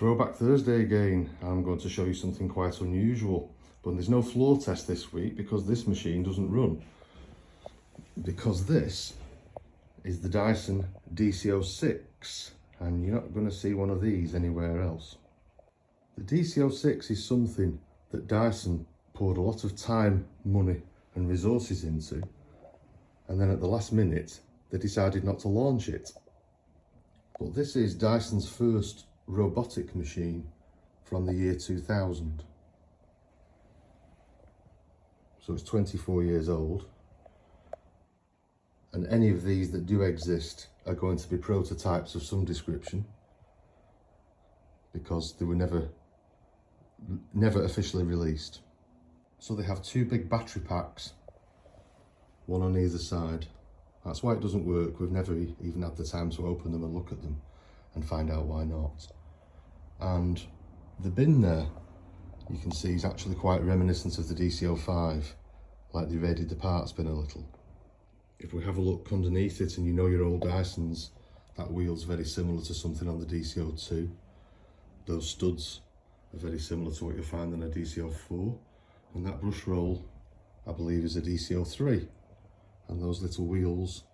Throwback Thursday again. I'm going to show you something quite unusual, but there's no floor test this week because this machine doesn't run. Because this is the Dyson DC06 and you're not going to see one of these anywhere else. The DC06 is something that Dyson poured a lot of time, money and resources into, and then at the last minute they decided not to launch it. But this is Dyson's first robotic machine from the year 2000. So it's 24 years old. And any of these that do exist are going to be prototypes of some description, because they were never officially released. So they have two big battery packs, one on either side. That's why it doesn't work. We've never even had the time to open them and look at them and find out why not. And the bin there, you can see, is actually quite reminiscent of the DC05, like they raided the parts bin a little. If we have a look underneath it and you know your old Dysons, that wheel's very similar to something on the DC02. Those studs are very similar to what you'll find on a DC04. And that brush roll, I believe, is a DC03. And those little wheels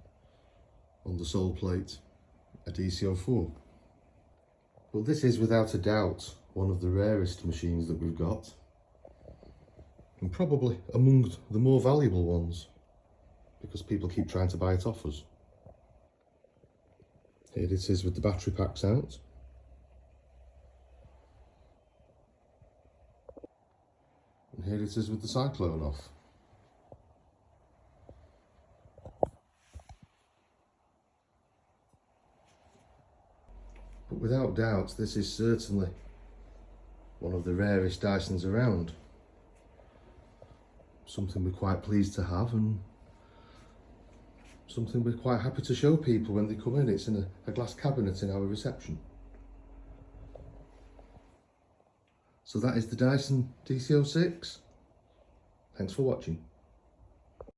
on the sole plate, a DC04. But this is without a doubt one of the rarest machines that we've got, and probably among the more valuable ones, because people keep trying to buy it off us. Here it is with the battery packs out. And here it is with the cyclone off. But without doubt, this is certainly one of the rarest Dysons around. Something we're quite pleased to have, and something we're quite happy to show people when they come in. It's in a glass cabinet in our reception. So that is the Dyson DC06. Thanks for watching.